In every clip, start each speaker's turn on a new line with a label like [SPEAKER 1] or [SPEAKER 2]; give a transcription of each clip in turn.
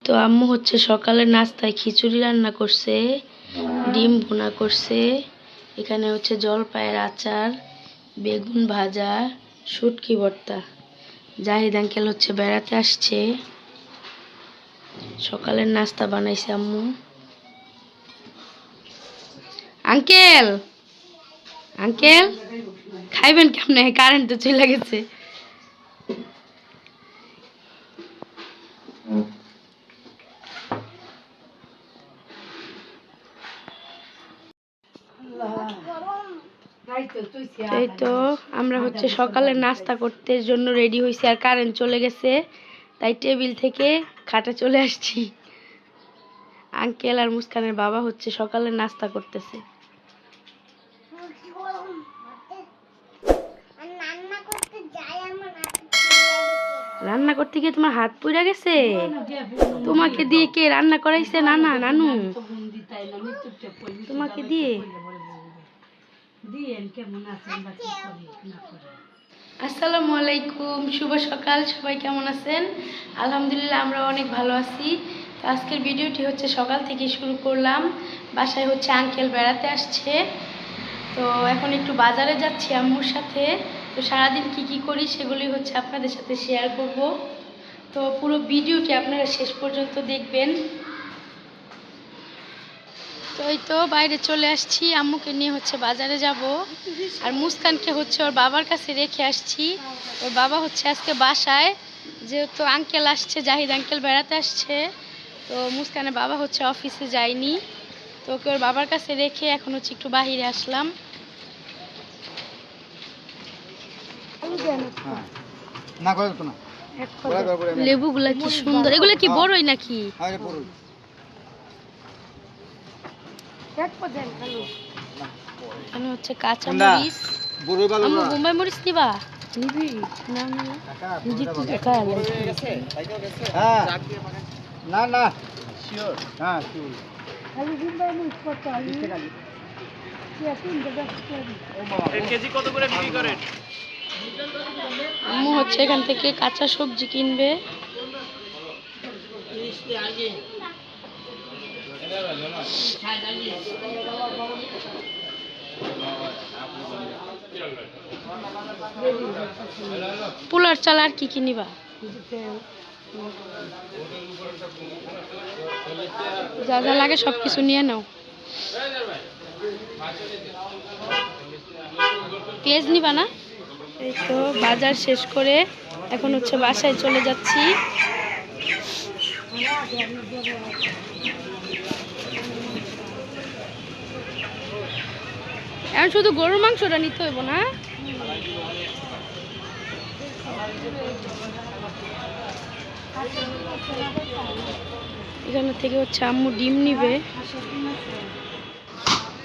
[SPEAKER 1] তো আম্মু হচ্ছে সকালের নাস্তায় খিচুড়ি রান্না করছে, ডিম ভুনা করছে, এখানে হচ্ছে জলপাইয়ের আচার, বেগুন ভাজা, শুটকি ভর্তা। জাহিদ আঙ্কেল হচ্ছে বেড়াতে আসছে, সকালের নাস্তা বানাইছে আম্মু। আঙ্কেল আঙ্কেল খাইবেন কেমনে? কারেন্ট তো চলে গেছে। এই তো আমরা হচ্ছে সকালের নাস্তা করতে জন্য রেডি হয়েছি, আর কারেন্ট চলে গেছে, তাই টেবিল থেকে খাটে চলে আসছি। আঙ্কেল আর মুস্কানের বাবা হচ্ছে সকালের নাস্তা করতেছে। রান্না করতে গিয়ে তোমার হাত পুড়ে গেছে? তোমাকে দিয়ে কে রান্না করাইছে? নানা নানু তোমাকে দিয়ে? আসসালামু আলাইকুম, শুভ সকাল। সবাই কেমন আছেন? আলহামদুলিল্লাহ আমরা অনেক ভালো আছি। তো আজকের ভিডিওটি হচ্ছে সকাল থেকে শুরু করলাম। বাসায় হচ্ছে আঙ্কেল বেড়াতে আসছে, তো এখন একটু বাজারে যাচ্ছি আম্মুর সাথে। তো সারাদিন কি করি সেগুলি হচ্ছে আপনাদের সাথে শেয়ার করব। তো পুরো ভিডিওটি আপনারা শেষ পর্যন্ত দেখবেন। তো এই তো বাইরে চলে আসছি, আম্মুকে নিয়ে হচ্ছে বাজারে যাব, আর মুস্কানকে হচ্ছে ওর বাবার কাছে রেখে আসছি। ওর বাবা হচ্ছে আজকে বাসায়, যেহেতু আঙ্কেল আসছে, জাহিদ আঙ্কেল বেড়াতে আসছে, তো মুস্কানের বাবা হচ্ছে অফিসে যায়নি, তো ওকে ওর বাবার কাছে রেখে এখন হচ্ছে একটু বাহিরে আসলাম। লেবুগুলা কি সুন্দর, এগুলো কি বড়ই নাকি? এখানে হচ্ছে কাঁচা মরিচ। আম্মু বোম্বাই মরিচ নিবা? নিবি না?
[SPEAKER 2] না না শিওর, হ্যাঁ শিওর। কেজি কত করে বিক্রি করেন?
[SPEAKER 1] আম্মু হচ্ছে এখান থেকে কাঁচা সবজি কিনবে। পোলার চাল আর কি কিনিবা? যা যা লাগে সব কিছু নিয়ে নাও। পেঁয়াজ নিবা না? এই তো বাজার শেষ করে এখন হচ্ছে বাসায় চলে যাচ্ছি। এখন শুধু গরুর মাংসটা নিতে হইব না? এখান থেকে হচ্ছে আম্মু ডিম নিবে।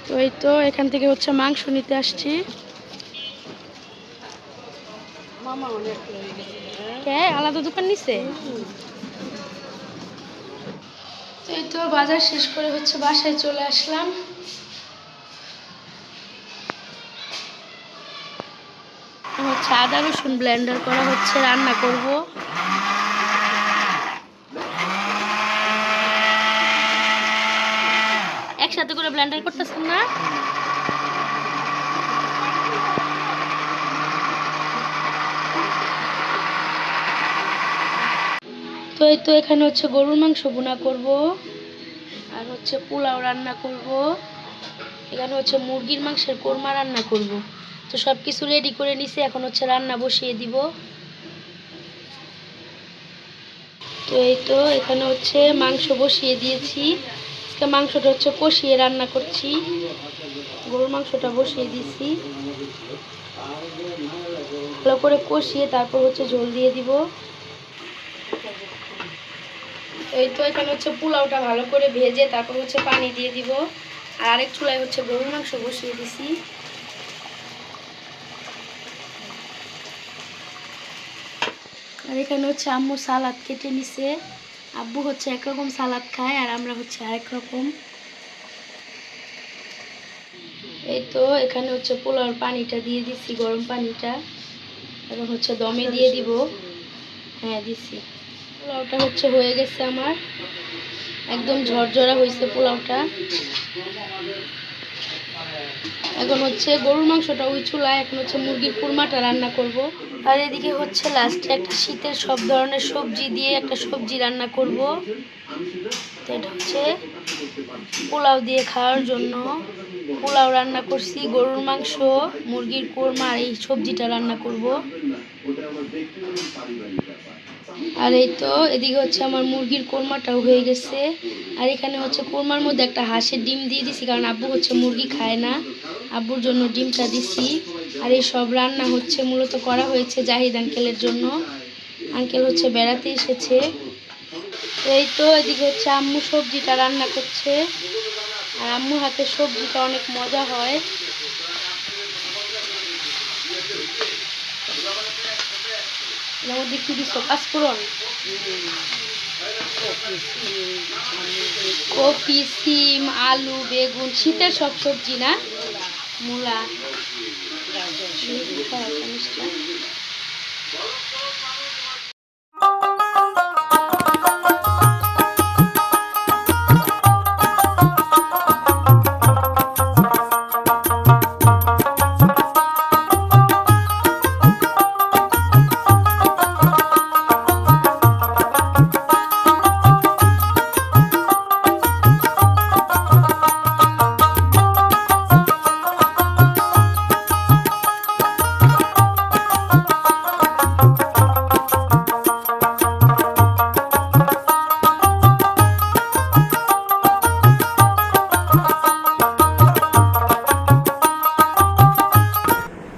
[SPEAKER 1] তো এই তো এখান থেকে হচ্ছে মাংস নিতে আসছি। আলাদা দোকান নিছে। তো এই তো বাজার শেষ করে হচ্ছে বাসায় চলে আসলাম। হচ্ছে আদা রসুন ব্লেন্ডার করা হচ্ছে, রান্না করব। একসাথে করে ব্লেন্ডার করতেছেন না? তো এই তো এখানে হচ্ছে গরুর মাংস ভুনা করব, আর হচ্ছে পোলাও রান্না করব। এখানে হচ্ছে মুরগির মাংসের কোরমা রান্না করব। তো সব কিছু রেডি করে নিছি, এখন হচ্ছে রান্না বসিয়ে দিব। তো এই তো এখানে হচ্ছে মাংস বসিয়ে দিয়েছি। আজকে মাংসটা হচ্ছে কষিয়ে রান্না করছি। গরুর মাংসটা বসিয়ে দিয়েছি, ভালো করে কষিয়ে তারপর হচ্ছে ঝোল দিয়ে দিব। এই তো এখানে হচ্ছে পোলাওটা ভালো করে ভেজে তারপর হচ্ছে পানি দিয়ে দিব, আর আরেক চুলায় হচ্ছে গরুর মাংস বসিয়ে দিছি। আর এখানে হচ্ছে আম্মু সালাদ কেটে নিছে। আব্বু হচ্ছে একরকম সালাদ খায়, আর আমরা হচ্ছে আরেক রকম। এই তো এখানে হচ্ছে পোলাওর পানিটা দিয়ে দিছি, গরম পানিটা। এখন হচ্ছে দমে দিয়ে দিব। হ্যাঁ দিছি। পোলাওটা হচ্ছে হয়ে গেছে আমার, একদম ঝরঝরা হয়েছে পোলাওটা। এখন হচ্ছে গরুর মাংসটা ওই চুলায়, এখন হচ্ছে মুরগির কুরমাটা রান্না করব। আর এদিকে হচ্ছে লাস্টে একটা শীতের সব ধরনের সবজি দিয়ে একটা সবজি রান্না করব। তো এটা হচ্ছে পোলাও দিয়ে খাওয়ার জন্য পোলাও রান্না করছি, গরুর মাংস, মুরগির কোরমা আর এই সবজিটা রান্না করব। আর এই তো এদিকে হচ্ছে আমার মুরগির কোরমাটাও হয়ে গেছে। আর এখানে হচ্ছে কোরমার মধ্যে একটা হাঁসের ডিম দিয়ে দিছি, কারণ আব্বু হচ্ছে মুরগি খায় না, আব্বুর জন্য ডিমটা দিছি। আর এই সব রান্না হচ্ছে মূলত করা হয়েছে জাহিদ আঙ্কেলের জন্য, আঙ্কেল হচ্ছে বেড়াতে এসেছে। এই তো এদিকে হচ্ছে আম্মু সবজিটা রান্না করছে, আর আম্মু হাতের সবজিটা অনেক মজা হয়। এর মধ্যে কি দিচ্ছ? পাঁচফোড়ন, কপি, সিম, আলু, বেগুন, শীতের সব সবজি না, মূলা।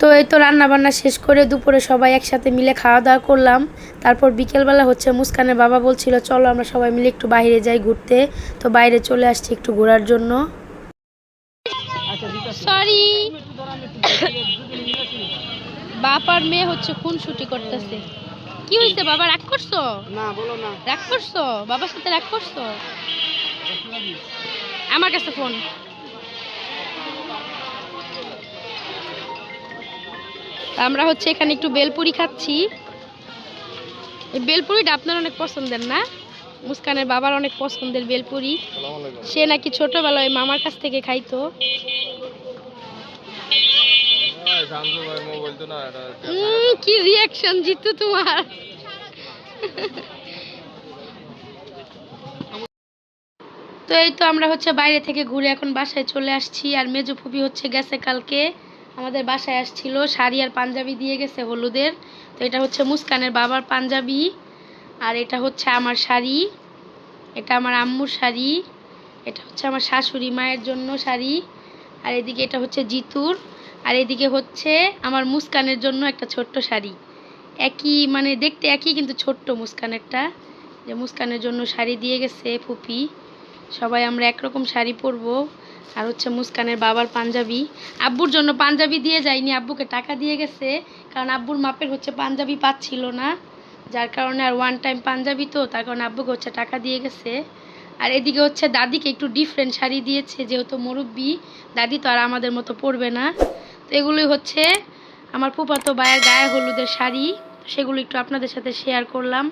[SPEAKER 1] তো এই তো রান্না বান্না শেষ করে দুপুরে সবাই একসাথে মিলে খাওয়া দাওয়া করলাম। তারপর বিকেলবেলা হচ্ছে মুস্কানের বাবা বলছিল চলো আমরা সবাই মিলে একটু বাইরে যাই ঘুরতে, তো বাইরে চলে আসছি একটু ঘোরার জন্য। সরি, বাবার মেয়ে হচ্ছে খুনসুটি করতেছে। কি হয়েছে বাবা, রাগ করছো?
[SPEAKER 2] না বলো না।
[SPEAKER 1] রাগ করছো? বাবার সাথে রাগ করছো? আমার কাছে ফোন। আমরা হচ্ছে এখানে একটু বেলপুরি খাচ্ছি। এই বেলপুরিটা আপনার অনেক পছন্দের না? মুস্কানের বাবার অনেক পছন্দের বেলপুরি, সে নাকি ছোটবেলায় মামার কাছ থেকে খাইতো। কি রিয়াকশন জিতু তোমার? তো এই তো আমরা হচ্ছে বাইরে থেকে ঘুরে এখন বাসায় চলে আসছি। আর মেজো ফুপি হচ্ছে গেছে কালকে আমাদের বাসায় আসছিল, শাড়ি আর পাঞ্জাবি দিয়ে গেছে হলুদের। তো এটা হচ্ছে মুস্কানের বাবার পাঞ্জাবি, আর এটা হচ্ছে আমার শাড়ি, এটা আমার আম্মুর শাড়ি, এটা হচ্ছে আমার শাশুড়ি মায়ের জন্য শাড়ি, আর এদিকে এটা হচ্ছে জিতুর, আর এদিকে হচ্ছে আমার মুস্কানের জন্য একটা ছোট্ট শাড়ি। একই মানে দেখতে একই, কিন্তু ছোট্ট মুস্কানেরটা, যে মুস্কানের জন্য শাড়ি দিয়ে গেছে ফুপি। সবাই আমরা একরকম শাড়ি পরবো। আর হচ্ছে মুস্কানের বাবার পাঞ্জাবি, আব্বুর জন্য পাঞ্জাবি দিয়ে যায়নি, আব্বুকে টাকা দিয়ে গেছে, কারণ আব্বুর মাপের হচ্ছে পাঞ্জাবি পাচ্ছিল না, যার কারণে আর ওয়ান টাইম পাঞ্জাবি, তো তার কারণে আব্বুকে হচ্ছে টাকা দিয়ে গেছে। আর এদিকে হচ্ছে দাদিকে একটু ডিফারেন্ট শাড়ি দিয়েছে, যেহেতু মুরব্বি, দাদি তো আর আমাদের মতো পরবে না। তো এগুলোই হচ্ছে আমার ফুফাতো ভাইয়ের গায়ে হলুদের শাড়ি, সেগুলো একটু আপনাদের সাথে শেয়ার করলাম।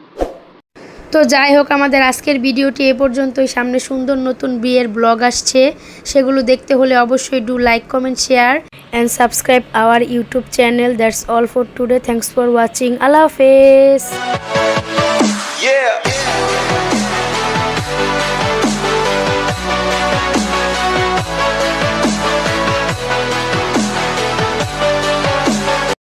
[SPEAKER 1] তো যাই হোক, আমাদের আজকের ভিডিওটি এ পর্যন্তই। সামনে সুন্দর নতুন বিয়ের ব্লগ আসছে, সেগুলো দেখতে হলে অবশ্যই do like, comment, share and subscribe our YouTube channel. That's all for today. Thanks for watching. আল্লাহ হাফেজ।